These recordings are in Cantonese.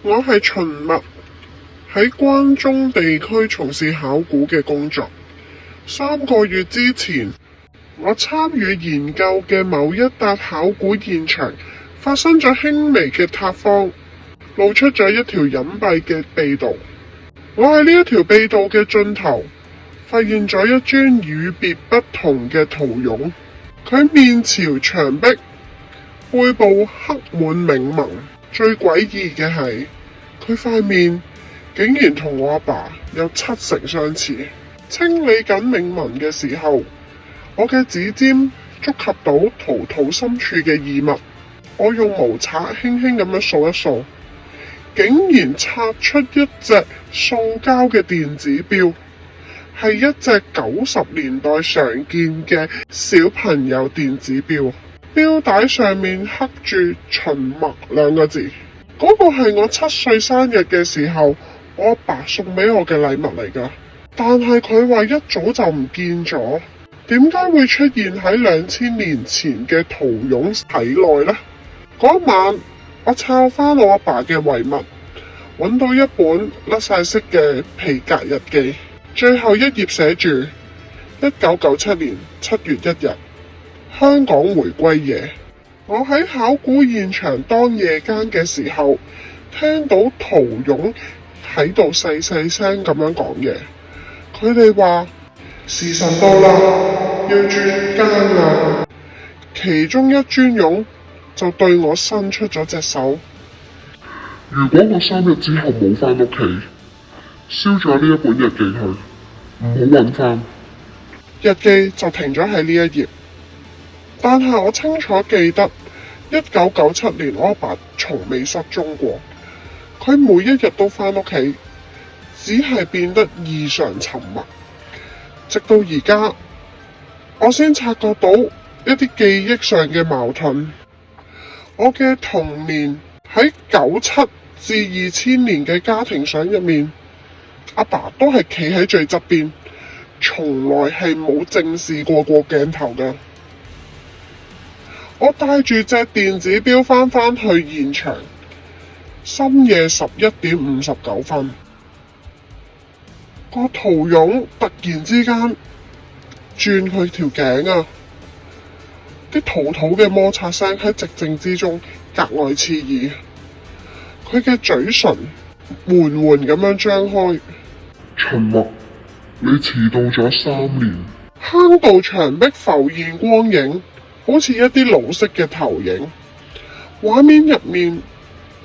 我係秦默，喺關中地區從事考古嘅工作。3個月之前，我參與研究嘅某一笪考古現場發生咗輕微嘅塌方，露出咗一條隱蔽嘅秘道。我喺呢一條秘道嘅盡頭發現咗一尊與別不同嘅陶俑，佢面朝牆壁，背部刻滿銘文。最詭異嘅係，佢塊面竟然同我阿爸有7成相似。清理緊銘文嘅時候，我嘅指尖觸及到陶土深處嘅異物，我用毛刷輕輕咁樣掃一掃，竟然拆出一隻塑膠嘅電子錶，係一隻90年代常見嘅小朋友電子錶，錶帶上面刻住秦默2個字。嗰個係我7歲生日嘅時候，我阿爸送俾我嘅禮物嚟㗎。但係佢話一早就唔見咗，點解會出現喺2000年前嘅陶俑體內呢？嗰晚我抄翻我阿爸嘅遺物，揾到一本甩晒色嘅皮革日記，最後一頁寫住1997年7月1日，香港回歸夜。我喺考古現場當夜間嘅時候，聽到陶俑喺度細細聲咁樣講嘢。佢哋話時辰到啦，要轉更啦。其中一尊俑就對我伸出咗隻手。如果我3日之後冇返屋企，燒咗呢一本日記去，唔好揾返。日記就停咗喺呢一頁，但係我清楚記得1997年我阿爸從未失蹤過，佢每一日都返屋企，只係變得異常沉默。直到而家，我先察覺到一啲記憶上嘅矛盾。我嘅童年喺97至2000年嘅家庭相入面，阿爸都係企喺最側邊，從來係冇正視過鏡頭㗎。我帶住隻電子錶返去現場，深夜11點59分，個陶俑突然之間轉佢條頸啊！啲土嘅摩擦聲喺寂靜之中格外刺耳。佢嘅嘴唇緩緩咁樣張開。秦默，你遲到咗3年。坑道牆壁浮現光影，好似一啲老式嘅投影。畫面入面，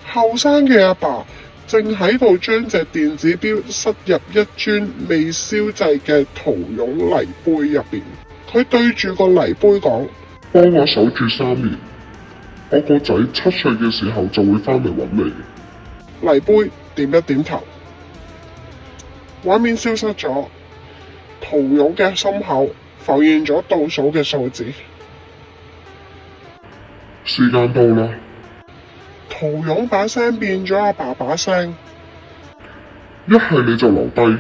後生嘅阿爸正喺度將隻電子錶塞入一尊未燒製嘅陶俑泥杯入邊。佢對住個泥杯講：幫我守住3年，我個仔7歲嘅時候就會返嚟揾你。泥杯點一點頭，畫面消失咗。陶俑嘅心口浮現咗倒數嘅數字。時間到啦。陶俑把聲變咗阿爸把聲。一係你就留低，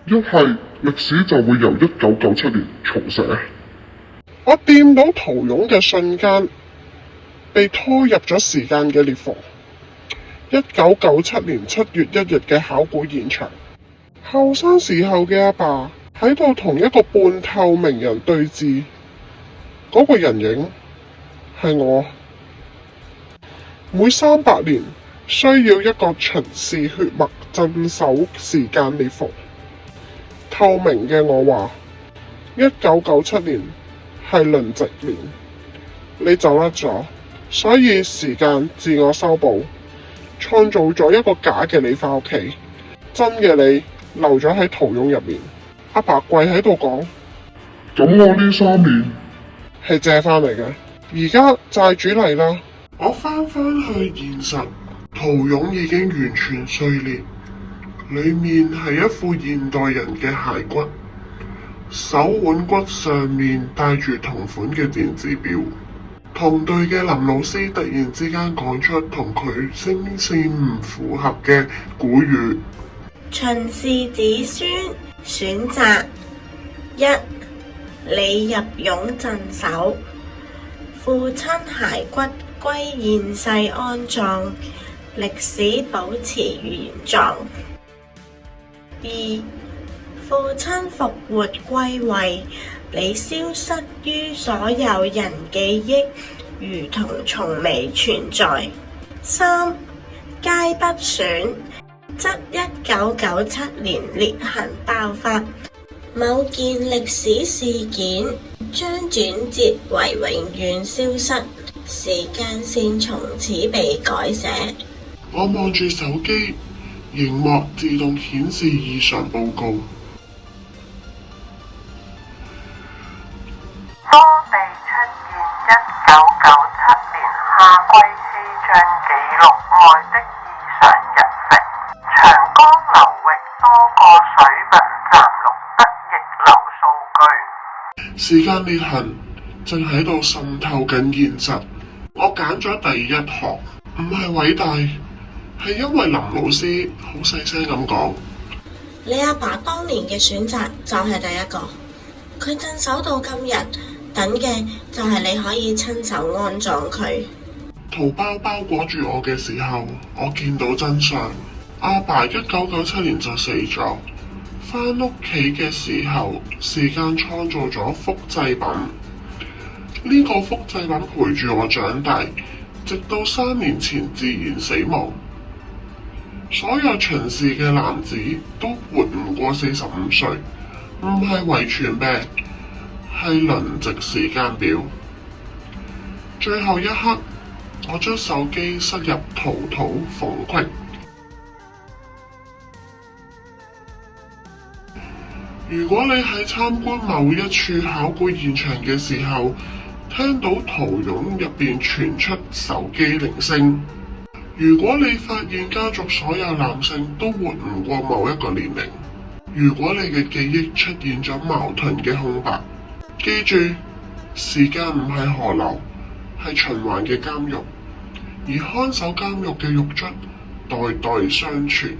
一係歷史就會由1997年重寫。我掂到陶俑嘅瞬間，被拖入咗時間嘅裂縫。1997年7月1日嘅考古現場，後生時候嘅阿爸喺度同一個半透明人對峙，嗰個人影係我。每300年需要一個巡視血脈鎮守時間裂縫。透明嘅我話：1997年係輪值年，你走甩咗，所以時間自我修補，創造咗一個假嘅你返屋企，真嘅你留咗喺陶俑入面。阿爸跪喺度講：咁我呢3年係借返嚟嘅，而家債主嚟啦。我返去現實，陶俑已經完全碎裂，裏面係一副現代人嘅骸骨，手腕骨上面戴住同款嘅電子錶。同隊嘅林老師突然之間講出同佢聲線唔符合嘅古語。秦氏子孫選擇1，你入俑鎮守，父親骸骨歸現世安葬，歷史保持原狀。2. 父親復活歸位，你消失於所有人記憶，如同從未存在。3. 皆不選，則1997年裂痕爆發，某件歷史事件將轉折為永遠消失，時間線從此被改寫。我望住手機，螢幕自動顯示異常報告。當地出現1997年夏季氣象記錄外的異常日食，長江流域多個水文站錄得逆流數據。時間裂痕正喺度滲透緊現實。我揀咗第一行，唔係偉大，係因為林老師好細聲咁講。你阿爸當年嘅選擇就係第一個，佢鎮守到今日，等嘅就係你可以親手安葬佢。圖包包裹住我嘅時候，我見到真相。阿爸1997年就死咗，返屋企嘅時候，時間創造咗複製品。呢個複製品陪住我長大，直到3年前自然死亡。所有秦氏嘅男子都活唔過45歲，唔係遺傳病，係輪值時間表。最後一刻，我將手機塞入圖縫隙。如果你喺參觀某一處考古現場嘅時候，聽到圖傭入邊傳出手機鈴聲；如果你發現家族所有男性都活唔過某一個年齡；如果你嘅記憶出現咗矛盾嘅空白，記住，時間唔係河流，係循環嘅監獄，而看守監獄嘅獄卒代代相傳。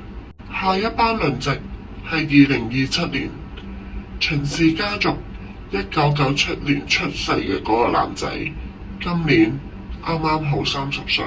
下一班輪值係2027年，秦氏家族1997年出世嘅嗰個男仔，今年啱啱好30歲。